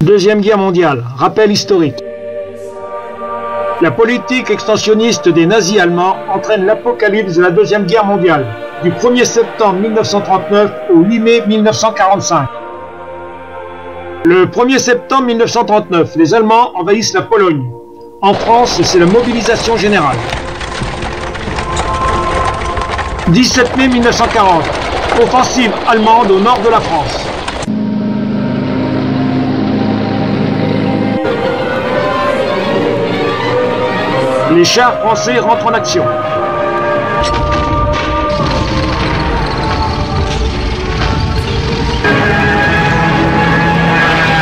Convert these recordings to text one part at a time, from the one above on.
Deuxième Guerre mondiale, rappel historique. La politique extensionniste des nazis allemands entraîne l'apocalypse de la Deuxième Guerre mondiale, du 1er septembre 1939 au 8 mai 1945. Le 1er septembre 1939, les Allemands envahissent la Pologne. En France, c'est la mobilisation générale. 17 mai 1940, offensive allemande au nord de la France. Les chars français rentrent en action.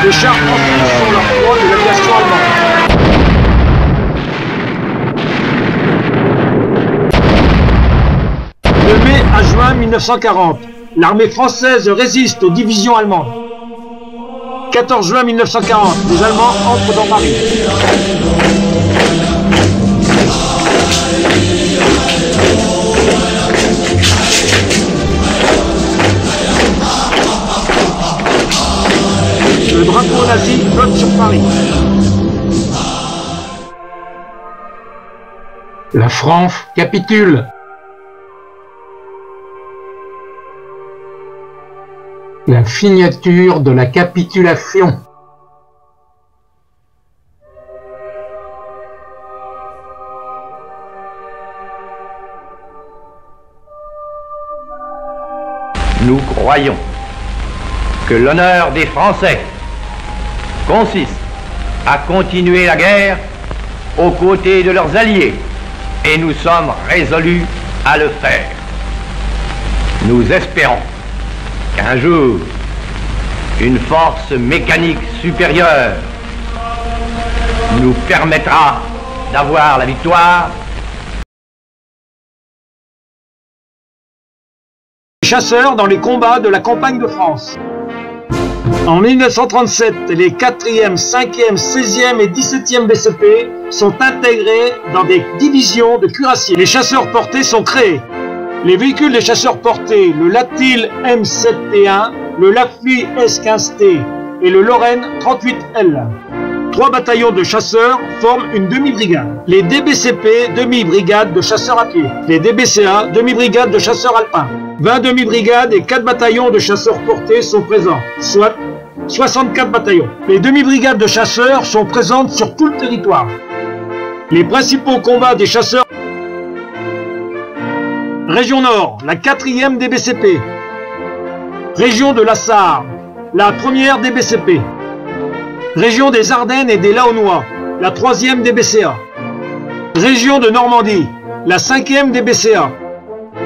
Les chars français sont leur proie de l'aviation allemande. De mai à juin 1940, l'armée française résiste aux divisions allemandes. 14 juin 1940, les Allemands entrent dans Paris. Le drapeau nazi flotte sur Paris. La France capitule. La signature de la capitulation. Nous croyons que l'honneur des Français consiste à continuer la guerre aux côtés de leurs alliés et nous sommes résolus à le faire. Nous espérons qu'un jour, une force mécanique supérieure nous permettra d'avoir la victoire. Chasseurs dans les combats de la campagne de France. En 1937, les 4e, 5e, 16e et 17e BCP sont intégrés dans des divisions de cuirassiers. Les chasseurs portés sont créés. Les véhicules des chasseurs portés, le Latil M7T1, le Lafy S15T et le Lorraine 38L. 3 bataillons de chasseurs forment une demi-brigade. Les DBCP, demi-brigade de chasseurs à pied. Les DBCA, demi-brigade de chasseurs alpins. 20 demi-brigades et 4 bataillons de chasseurs portés sont présents, soit 64 bataillons. Les demi-brigades de chasseurs sont présentes sur tout le territoire. Les principaux combats des chasseurs. Région Nord, la 4e DBCP. Région de la Sarre, la 1re DBCP. Région des Ardennes et des Laonnois, la 3e DBCA. Région de Normandie, la 5e DBCA.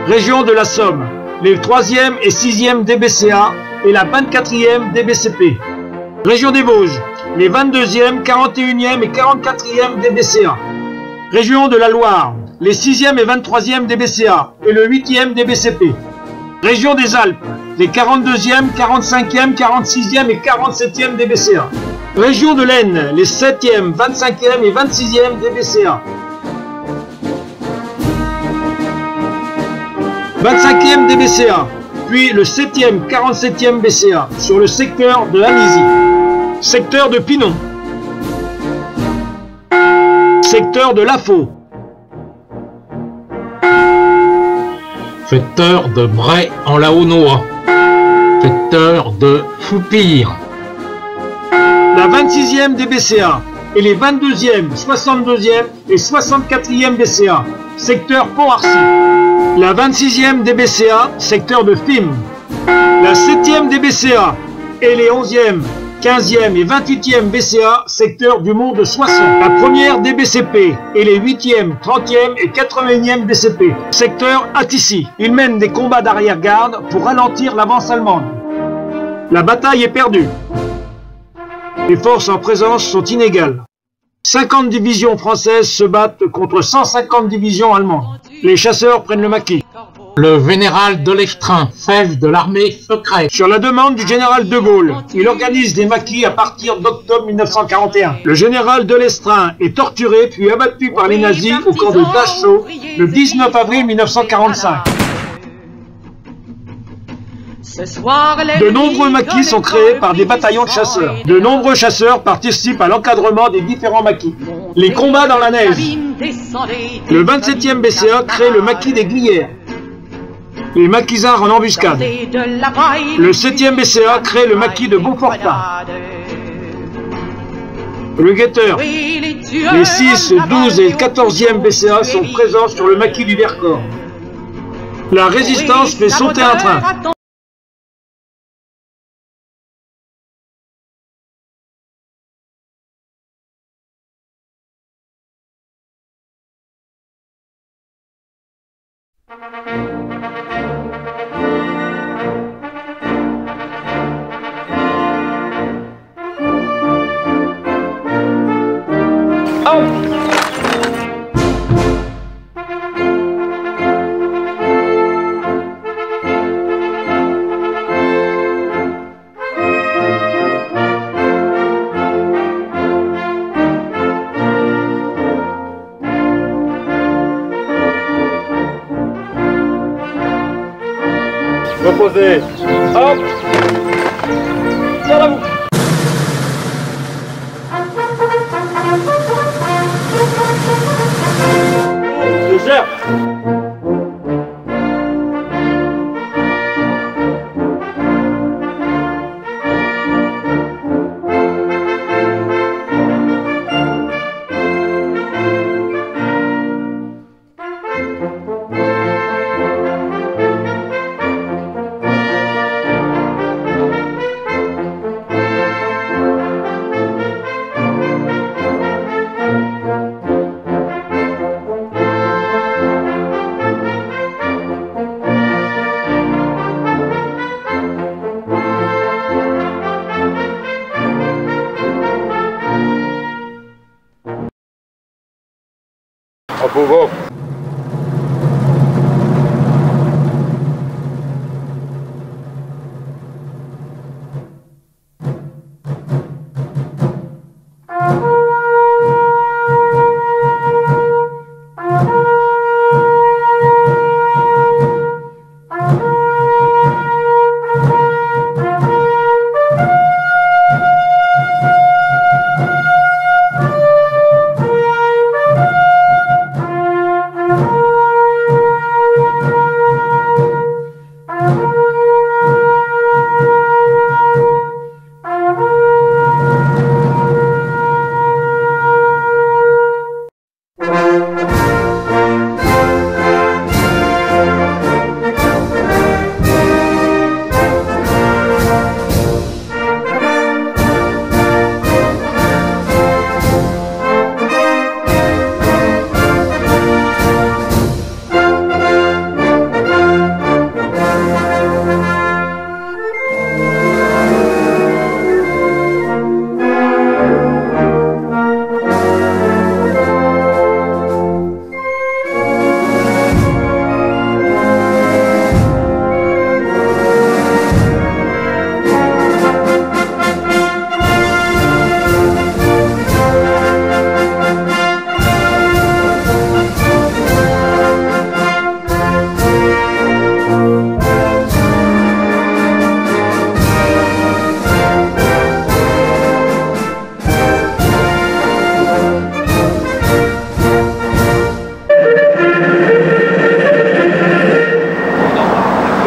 Région de la Somme, les 3e et 6e DBCA et la 24e DBCP. Région des Vosges, les 22e, 41e et 44e DBCA. Région de la Loire, les 6e et 23e DBCA et le 8e DBCP. Région des Alpes, les 42e, 45e, 46e et 47e DBCA. Région de l'Aisne, les 7e, 25e et 26e DBCA. 25e DBCA, puis le 7e, 47e BCA sur le secteur de Amizy. Secteur de Pinon. Secteur de Lafaux. Secteur de Bray en Laonnois. Secteur de Foupire. La 26e DBCA et les 22e, 62e et 64e BCA, secteur Pont-Arcy. La 26e DBCA, secteur de Fismes. La 7e DBCA et les 11e, 15e et 28e BCA, secteur du Mont de Soissons. La 1re DBCP et les 8e, 30e et 80e BCP, secteur Atissy. Ils mènent des combats d'arrière-garde pour ralentir l'avance allemande. La bataille est perdue. Les forces en présence sont inégales. 50 divisions françaises se battent contre 150 divisions allemandes. Les chasseurs prennent le maquis. Le général de l'Estrin, chef de l'armée secrète. Sur la demande du général de Gaulle, il organise des maquis à partir d'octobre 1941. Le général de l'Estrin est torturé puis abattu par les nazis au camp de Dachau le 19 avril 1945. De nombreux maquis sont créés par des bataillons de chasseurs. De nombreux chasseurs participent à l'encadrement des différents maquis. Les combats dans la neige. Le 27e BCA crée le maquis des Glières. Les maquisards en embuscade. Le 7e BCA crée le maquis de Beaufortin. Le guetteur. Les 6, 12 et 14e BCA sont présents sur le maquis du Vercors. La résistance fait sauter un train. posez. Hop. Dans la boucle. Je gère. En pouvant.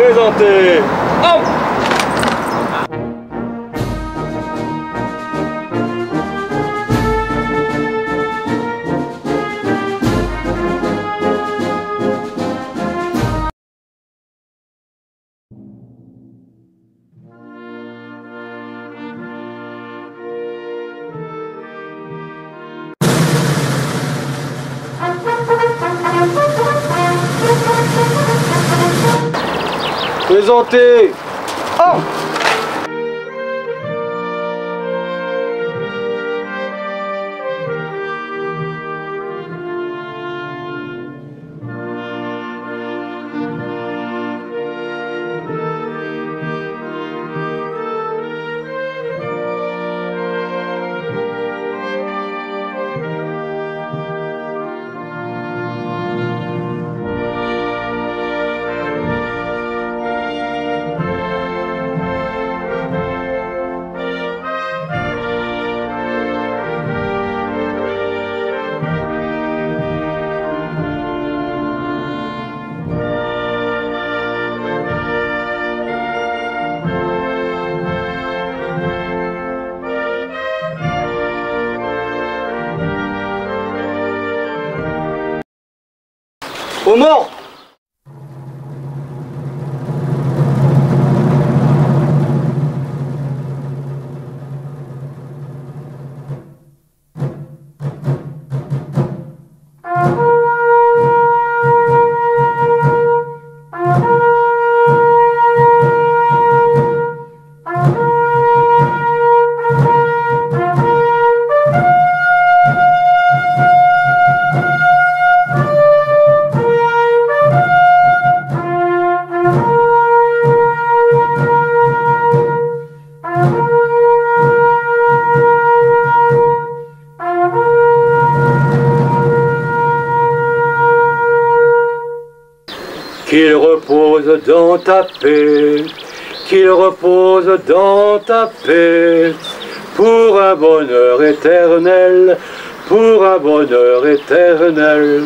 Présentez. Hop. Présentez. Oh. Au mort. repose dans ta paix, qu'il repose dans ta paix, pour un bonheur éternel, pour un bonheur éternel.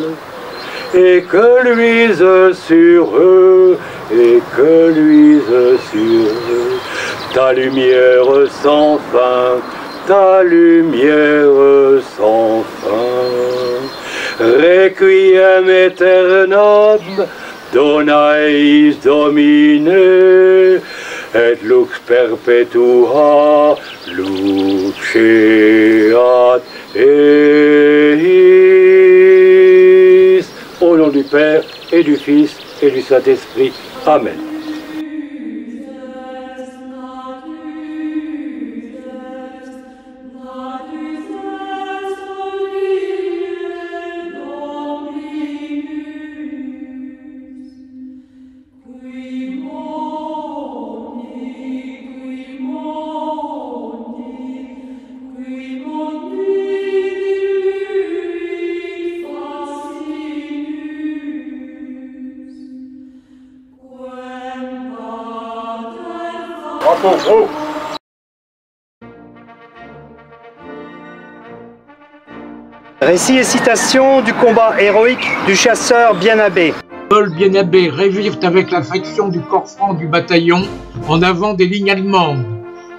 Et que luise sur eux, et que luise sur eux, ta lumière sans fin, ta lumière sans fin. Requiem aeternam, dona eis Domine, et lux perpetua luceat eis. Au nom du Père, et du Fils, et du Saint-Esprit. Amen. Récit et citation du combat héroïque du chasseur Bien-Abbé. Paul Bien-Abbé révire avec la fraction du corps franc du bataillon en avant des lignes allemandes.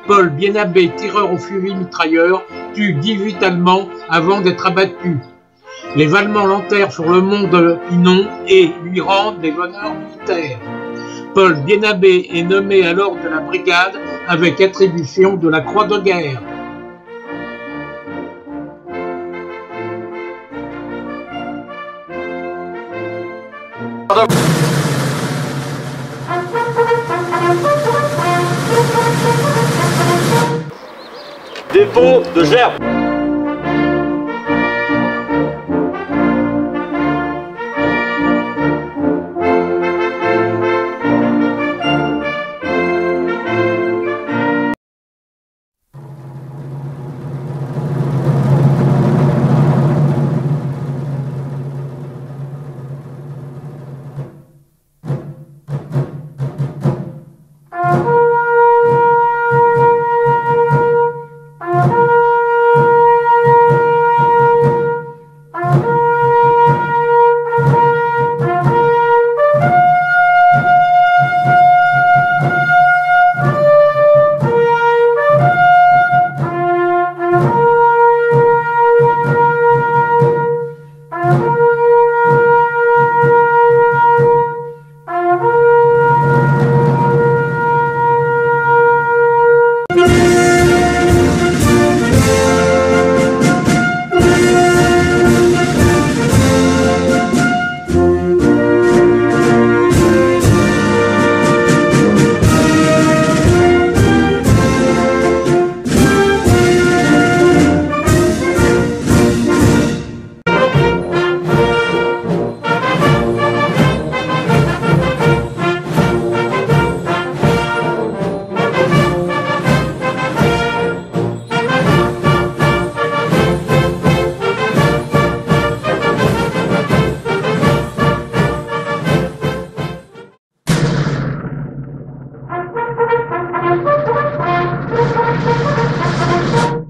Paul Bien-Abbé, tireur au fusil mitrailleur, tue 18 Allemands avant d'être abattu. Les Allemands l'enterrent sur le mont de Pinon et lui rendent des honneurs militaires. Paul Bien-Abbé est nommé à l'ordre de la brigade avec attribution de la croix de guerre. Dépôt de gerbes.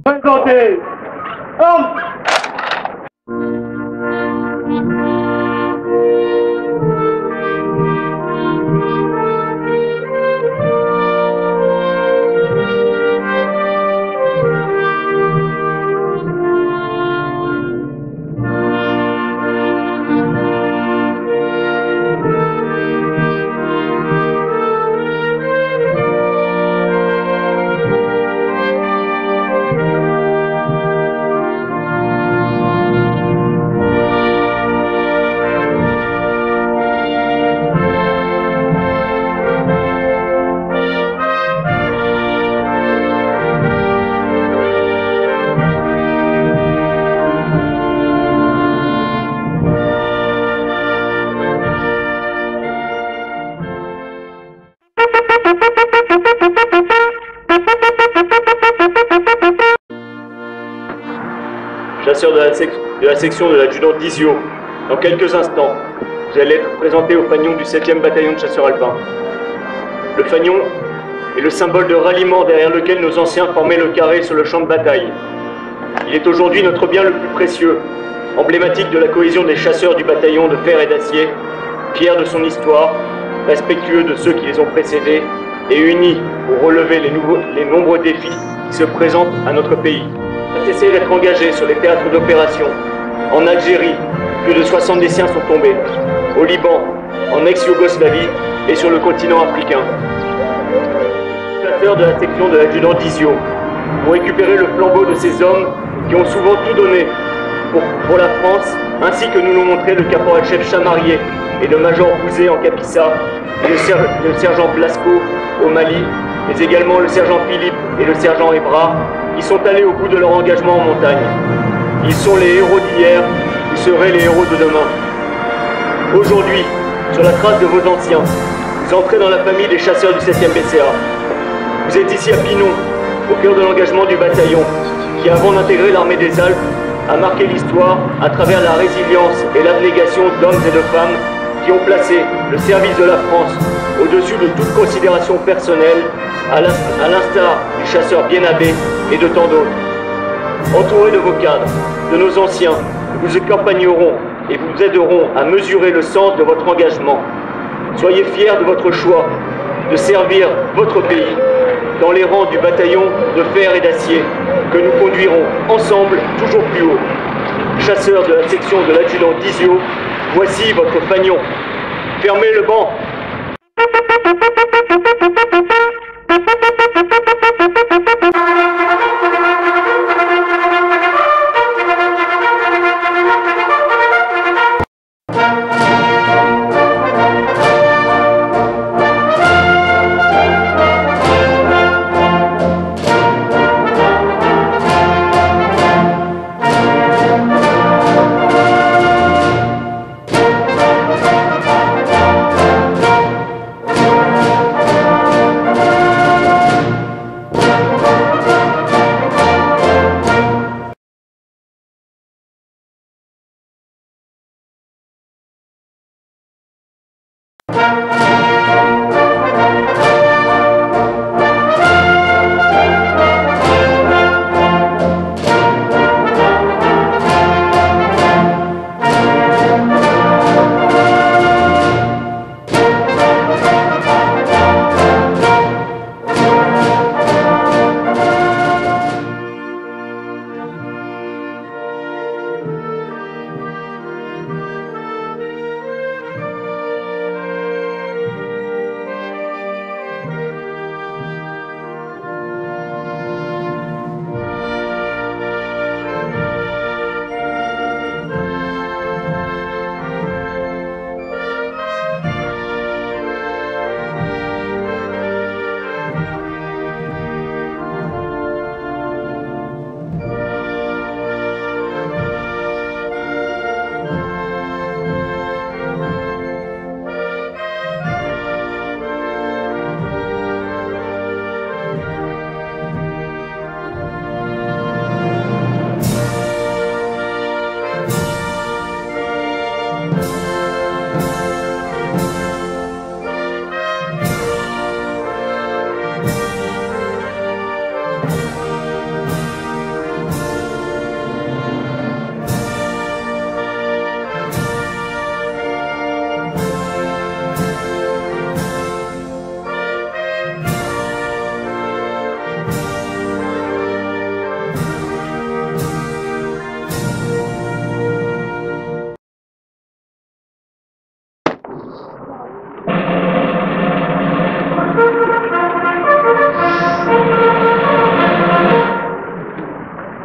Présentez. Armes. Chasseur de la section de l'adjudant Dizio, dans quelques instants. vous allez être présenté au fanion du 7e bataillon de chasseurs alpins. Le fanion est le symbole de ralliement derrière lequel nos anciens formaient le carré sur le champ de bataille. Il est aujourd'hui notre bien le plus précieux, emblématique de la cohésion des chasseurs du bataillon de fer et d'acier, fiers de son histoire, respectueux de ceux qui les ont précédés et unis pour relever les nombreux défis qui se présentent à notre pays. Cessez d'être engagés sur les théâtres d'opération. En Algérie, plus de 70 siens sont tombés. Au Liban, en ex-Yougoslavie et sur le continent africain. De la section de l'adjudant Dizio pour récupérer le flambeau de ces hommes qui ont souvent tout donné pour la France, ainsi que nous l'ont montré le caporal-chef Chamarier et le major Bouzet en Capissa, et le sergent Blasco au Mali, mais également le sergent Philippe et le sergent Ebra, qui sont allés au bout de leur engagement en montagne. Ils sont les héros d'hier, vous serez les héros de demain. Aujourd'hui, sur la trace de vos anciens, vous entrez dans la famille des chasseurs du 7e BCA. Vous êtes ici à Pinon, au cœur de l'engagement du bataillon, qui avant d'intégrer l'armée des Alpes, a marqué l'histoire à travers la résilience et l'abnégation d'hommes et de femmes qui ont placé le service de la France au-dessus de toute considération personnelle, à l'instar du chasseur Bien-Abbé et de tant d'autres. Entourés de vos cadres, de nos anciens, nous vous accompagnerons et vous aiderons à mesurer le sens de votre engagement. Soyez fiers de votre choix de servir votre pays dans les rangs du bataillon de fer et d'acier que nous conduirons ensemble toujours plus haut. Chasseurs de la section de l'adjudant Dizio, voici votre fanion. Fermez le banc.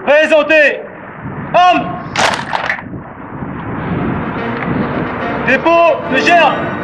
Présentez Homme Dépôt de Gers.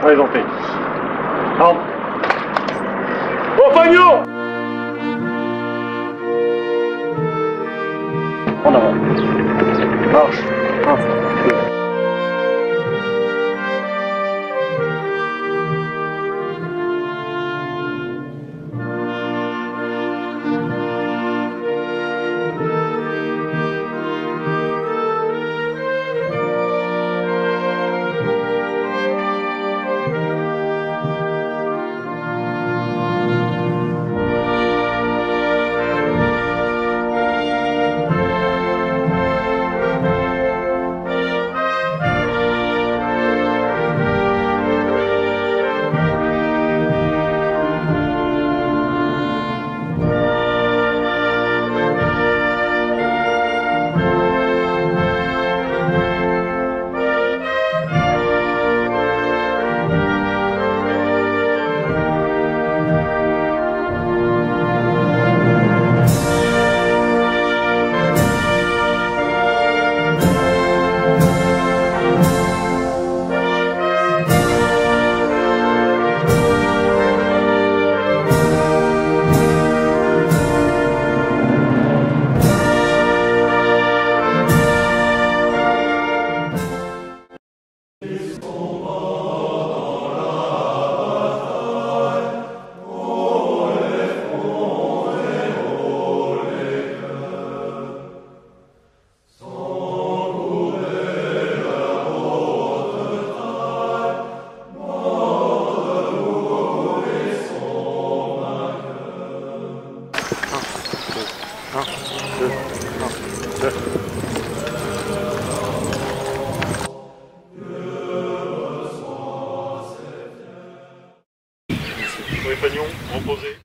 Présenté. Ordre. Au fagnon. En avant. Marche. 1, 2. Les fagnons, reposés.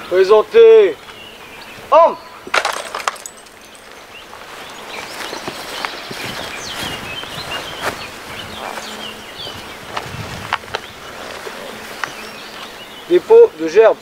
Présenté. Homme. Dépôt de gerbe.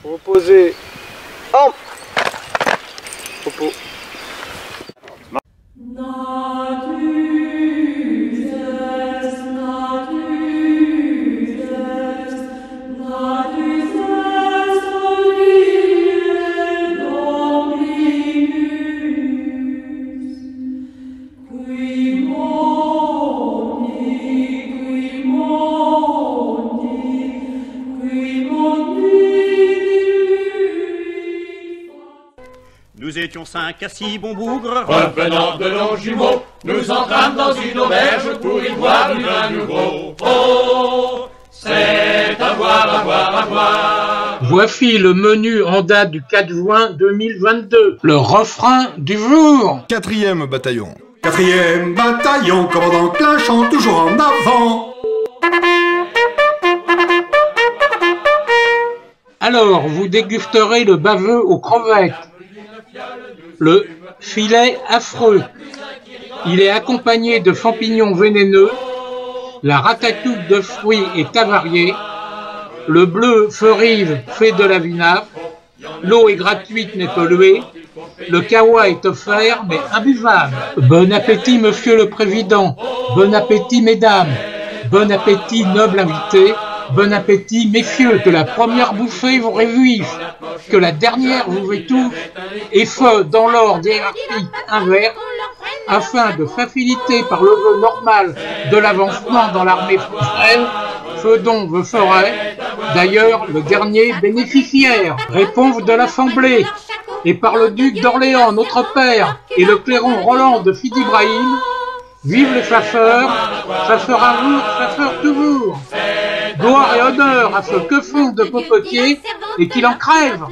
Reposez. Armes. Repos. Nous étions 5 à 6 bons bougres, revenant de longs jumeaux, nous entrâmes dans une auberge pour y boire du vin nouveau. Oh, c'est à boire, à boire, à boire. Voici le menu en date du 4 juin 2022. Le refrain du jour. 4e bataillon. 4e bataillon, commandant Clinchamp, toujours en avant. Alors, vous dégusterez le baveux aux crevettes. Le filet affreux. Il est accompagné de champignons vénéneux. La ratatouille de fruits est avariée. Le bleu feu-rive fait de la vinaigre. L'eau est gratuite mais polluée. Le kawa est offert mais imbuvable. Bon appétit, monsieur le président. Bon appétit, mesdames. Bon appétit, noble invité. Bon appétit, messieurs. Que la première bouffée vous réjouisse. Que la dernière vous étouffe. Et feu dans l'ordre hiérarchique inverse, afin de faciliter par le jeu normal de l'avancement dans l'armée française, feu dont je ferai d'ailleurs le dernier bénéficiaire. Réponse de l'Assemblée, et par le duc d'Orléans, notre père, et le clairon Roland de Sidi Ibrahim, vive les chasseurs, chasseurs un jour, chasseurs toujours. Gloire et honneur à ceux que font de cocotiers et qu'il en crève.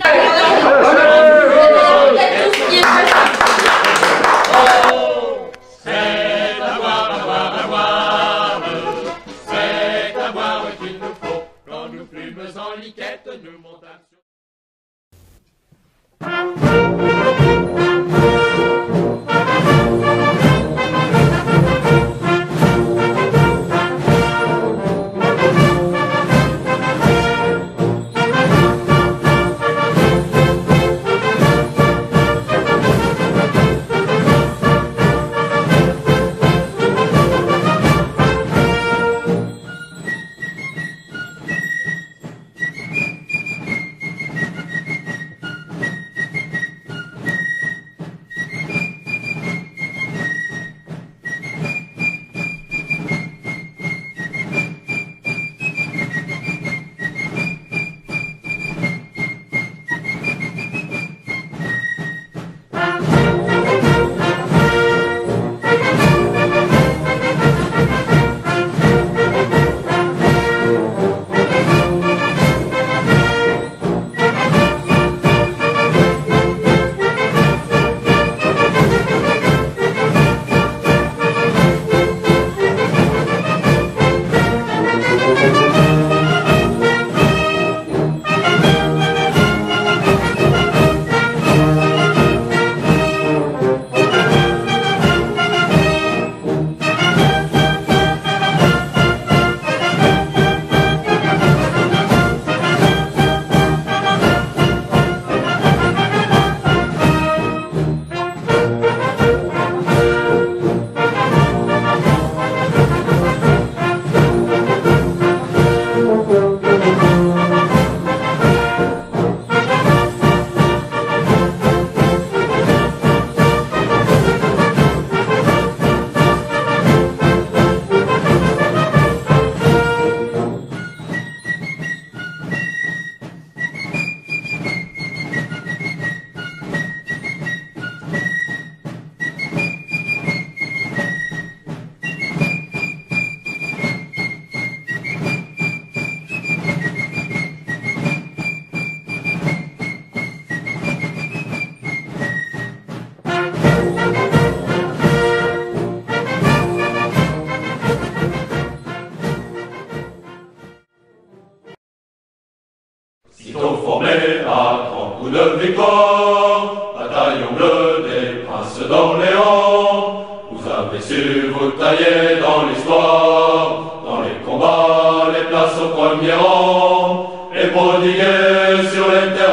Sitôt formé à 30 coups de victoire, bataillon bleu des princes d'Orléans, vous avez su vous tailler dans l'histoire, dans les combats, les places au premier rang, et prodiguer sur les terrains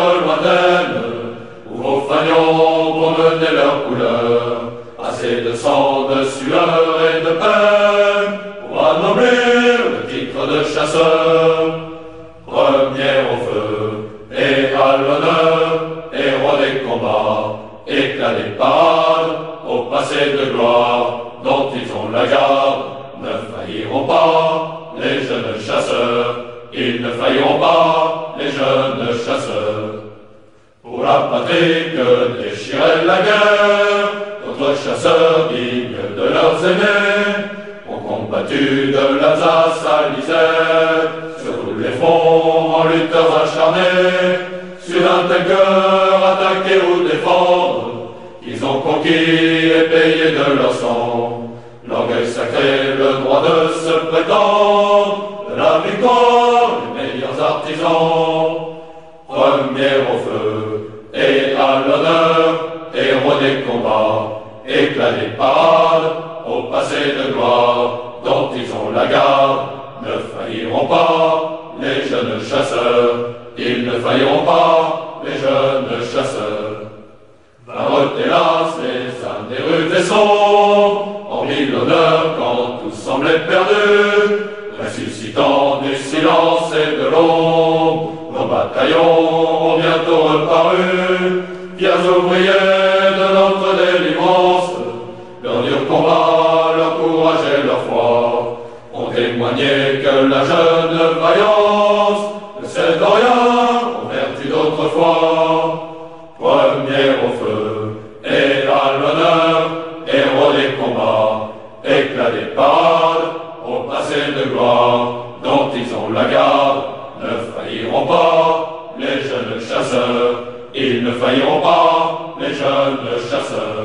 et de sang, de sueur et de peine, pour anoblir le titre de chasseur. Premier au feu et à l'honneur, héros des combats, éclat des parades, au passé de gloire, dont ils ont la garde, ne failliront pas les jeunes chasseurs, ils ne failliront pas les jeunes chasseurs. Pour la patrie que déchirait la guerre, d'autres chasseurs dignes de leurs aînés ont combattu de l'Alsace à l'Isère, sur tous les fronts en lutteurs acharnés, sur un tel cœur attaquer ou défendre, qu'ils ont conquis et payé de leur sang l'orgueil sacré, le droit de se prétendre, de la victoire, les meilleurs artisans. Premier au feu et à l'honneur, héros des combats, éclat des parades, au passé de gloire, dont ils ont la garde, ne failliront pas les jeunes chasseurs, ils ne failliront pas les jeunes chasseurs. Vinrent hélas les âmes des rues et sombres, hormis l'honneur quand tout semblait perdu, ressuscitant du silence et de l'ombre, nos bataillons ont bientôt reparu, fiers ouvriers de notre délivrance, leur dur combat, leur courage et leur foi ont témoigné que la jeune vaillance ne cède rien aux vertus d'autrefois. Premier au feu et à l'honneur, héros des combats, éclat des parades, au passé de gloire, dont ils ont la garde, ne failliront pas les jeunes chasseurs, ils ne failliront pas les jeunes chasseurs.